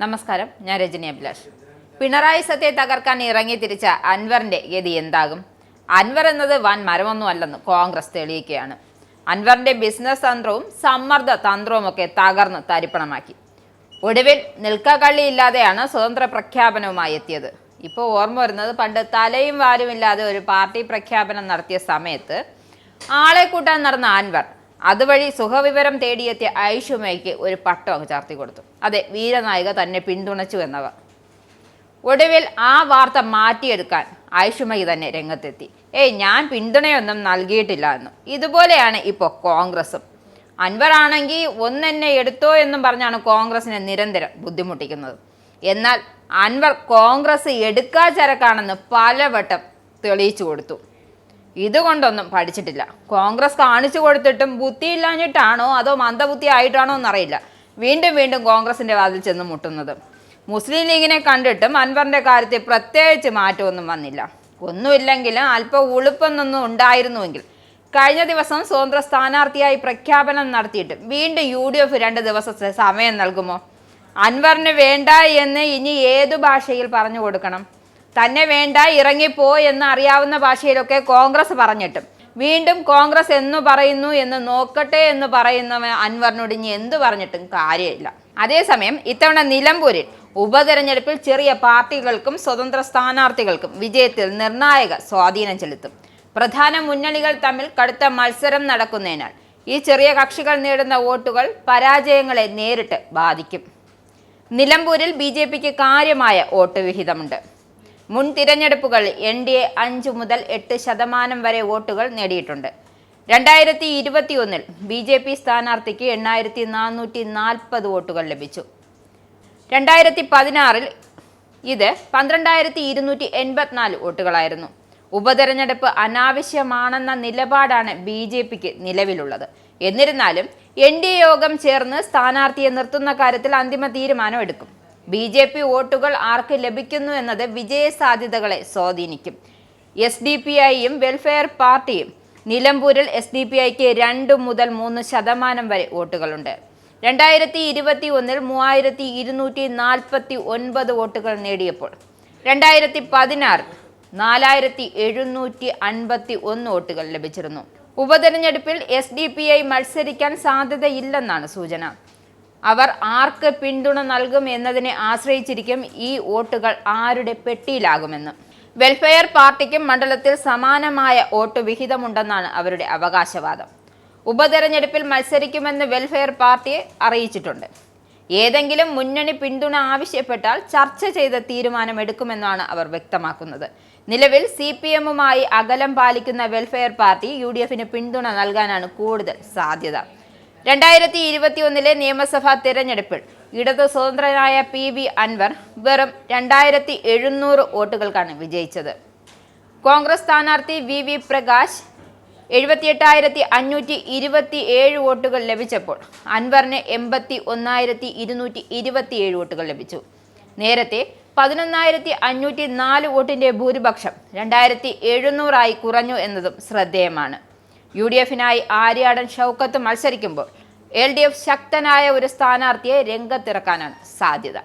നമസ്കാരം, ഞാൻ രജനി അഭിലാഷ്. പിണറായി സത്തെ തകർക്കാൻ ഇറങ്ങി തിരിച്ച അൻവറിന്റെ ഗതി എന്താകും? അൻവർ എന്നത് വൻ മരമൊന്നും അല്ലെന്ന് കോൺഗ്രസ് തെളിയിക്കുകയാണ്. അൻവറിന്റെ ബിസിനസ് തന്ത്രവും സമ്മർദ്ദ തന്ത്രവും ഒക്കെ തകർന്ന് തരിപ്പണമാക്കി. ഒടുവിൽ നിൽക്കക്കള്ളിയില്ലാതെയാണ് സ്വതന്ത്ര പ്രഖ്യാപനവുമായി എത്തിയത്. ഇപ്പോൾ ഓർമ്മ വരുന്നത്, പണ്ട് തലയും വാലുമില്ലാതെ ഒരു പാർട്ടി പ്രഖ്യാപനം നടത്തിയ സമയത്ത് ആളെ കൂട്ടാൻ നടന്ന അൻവർ അതുവഴി സുഖവിവരം തേടിയെത്തിയ ഐഷുമയ്ക്ക് ഒരു പട്ടം ചാർത്തി കൊടുത്തു. അതെ, വീരനായിക തന്നെ പിന്തുണച്ചു എന്നവ. ഒടുവിൽ ആ വാർത്ത മാറ്റിയെടുക്കാൻ ഐഷുമയ്യ തന്നെ രംഗത്തെത്തി. ഞാൻ പിന്തുണയൊന്നും നൽകിയിട്ടില്ല എന്നും. ഇതുപോലെയാണ് ഇപ്പോൾ കോൺഗ്രസും. അൻവർ ആണെങ്കിൽ ഒന്നെന്നെ എടുത്തോ എന്നും പറഞ്ഞാണ് കോൺഗ്രസിനെ നിരന്തരം ബുദ്ധിമുട്ടിക്കുന്നത്. എന്നാൽ അൻവർ കോൺഗ്രസ് എടുക്കാച്ചരക്കാണെന്ന് പലവട്ടം തെളിയിച്ചു കൊടുത്തു. ഇതുകൊണ്ടൊന്നും പഠിച്ചിട്ടില്ല. കോൺഗ്രസ് കാണിച്ചു കൊടുത്തിട്ടും ബുദ്ധിയില്ലാഞ്ഞിട്ടാണോ അതോ മന്ദബുദ്ധി ആയിട്ടാണോ എന്നറിയില്ല, വീണ്ടും വീണ്ടും കോൺഗ്രസിന്റെ വാതിൽ ചെന്ന് മുട്ടുന്നത്. മുസ്ലിം ലീഗിനെ കണ്ടിട്ടും അൻവറിന്റെ കാര്യത്തിൽ പ്രത്യേകിച്ച് മാറ്റമൊന്നും വന്നില്ല. ഒന്നുമില്ലെങ്കിലും അല്പം ഉളുപ്പൊന്നൊന്നും ഉണ്ടായിരുന്നുവെങ്കിൽ കഴിഞ്ഞ ദിവസം സ്വതന്ത്ര സ്ഥാനാർത്ഥിയായി പ്രഖ്യാപനം നടത്തിയിട്ട് വീണ്ടും UDF 2 ദിവസത്തെ സമയം നൽകുമോ? അൻവറിന് വേണ്ട എന്ന് ഇനി ഏതു ഭാഷയിൽ പറഞ്ഞു കൊടുക്കണം? തന്നെ വേണ്ട, ഇറങ്ങിപ്പോ എന്ന് അറിയാവുന്ന ഭാഷയിലൊക്കെ കോൺഗ്രസ് പറഞ്ഞിട്ടും വീണ്ടും കോൺഗ്രസ് എന്നു പറയുന്നു എന്ന് നോക്കട്ടെ എന്ന് പറയുന്ന അൻവറിനോട് ഇനി എന്തു പറഞ്ഞിട്ടും കാര്യമില്ല. അതേസമയം ഇത്തവണ നിലമ്പൂരിൽ ഉപതെരഞ്ഞെടുപ്പിൽ ചെറിയ പാർട്ടികൾക്കും സ്വതന്ത്ര സ്ഥാനാർത്ഥികൾക്കും വിജയത്തിൽ നിർണായക സ്വാധീനം ചെലുത്തും. പ്രധാന മുന്നണികൾ തമ്മിൽ കടുത്ത മത്സരം നടക്കുന്നതിനാൽ ഈ ചെറിയ കക്ഷികൾ നേടുന്ന വോട്ടുകൾ പരാജയങ്ങളെ നേരിട്ട് ബാധിക്കും. നിലമ്പൂരിൽ BJPക്ക് കാര്യമായ വോട്ട് വിഹിതമുണ്ട്. മുൻ തിരഞ്ഞെടുപ്പുകൾ NDA 5 മുതൽ 8% വരെ വോട്ടുകൾ നേടിയിട്ടുണ്ട്. 2021 BJP സ്ഥാനാർത്ഥിക്ക് 8440 വോട്ടുകൾ ലഭിച്ചു. 2016 ഇത് 12284 വോട്ടുകളായിരുന്നു. ഉപതെരഞ്ഞെടുപ്പ് അനാവശ്യമാണെന്ന നിലപാടാണ് BJPക്ക് നിലവിലുള്ളത്. എന്നിരുന്നാലും NDA യോഗം ചേർന്ന് സ്ഥാനാർത്ഥിയെ നിർത്തുന്ന കാര്യത്തിൽ അന്തിമ തീരുമാനം എടുക്കും. BJP വോട്ടുകൾ ആർക്ക് ലഭിക്കുന്നു എന്നത് വിജയ സാധ്യതകളെ സ്വാധീനിക്കും. SDPIയും വെൽഫെയർ പാർട്ടിയും നിലമ്പൂരിൽ SDPIക്ക് 2 മുതൽ 3% വരെ വോട്ടുകളുണ്ട്. 2021 3249 വോട്ടുകൾ നേടിയപ്പോൾ 2016 4751 വോട്ടുകൾ ലഭിച്ചിരുന്നു. ഉപതെരഞ്ഞെടുപ്പിൽ SDPI മത്സരിക്കാൻ സാധ്യതയില്ലെന്നാണ് സൂചന. അവർ ആർക്ക് പിന്തുണ നൽകും എന്നതിനെ ആശ്രയിച്ചിരിക്കും ഈ വോട്ടുകൾ ആരുടെ പെട്ടിയിലാകുമെന്ന്. വെൽഫെയർ പാർട്ടിക്കും മണ്ഡലത്തിൽ സമാനമായ വോട്ട് വിഹിതമുണ്ടെന്നാണ് അവരുടെ അവകാശവാദം. ഉപതെരഞ്ഞെടുപ്പിൽ മത്സരിക്കുമെന്ന് വെൽഫെയർ പാർട്ടിയെ അറിയിച്ചിട്ടുണ്ട്. ഏതെങ്കിലും മുന്നണി പിന്തുണ ആവശ്യപ്പെട്ടാൽ ചർച്ച ചെയ്ത് തീരുമാനമെടുക്കുമെന്നാണ് അവർ വ്യക്തമാക്കുന്നത്. നിലവിൽ CPMുമായി അകലം പാലിക്കുന്ന വെൽഫെയർ പാർട്ടി UDFന് പിന്തുണ നൽകാനാണ് കൂടുതൽ സാധ്യത. 2021 നിയമസഭാ തിരഞ്ഞെടുപ്പിൽ ഇടത് സ്വതന്ത്രനായ PV അൻവർ വെറും 2700 വോട്ടുകൾക്കാണ് വിജയിച്ചത്. കോൺഗ്രസ് സ്ഥാനാർത്ഥി VV പ്രകാശ് 78527 വോട്ടുകൾ ലഭിച്ചപ്പോൾ അൻവറിന് 81227 വോട്ടുകൾ ലഭിച്ചു. നേരത്തെ 11504 വോട്ടിന്റെ ഭൂരിപക്ഷം 2700 കുറഞ്ഞു എന്നതും ശ്രദ്ധേയമാണ്. UDFനായി ആര്യാടൻ ഷൗക്കത്ത് മത്സരിക്കുമ്പോൾ LDF ശക്തനായ ഒരു സ്ഥാനാർത്ഥിയെ രംഗത്തിറക്കാനാണ് സാധ്യത.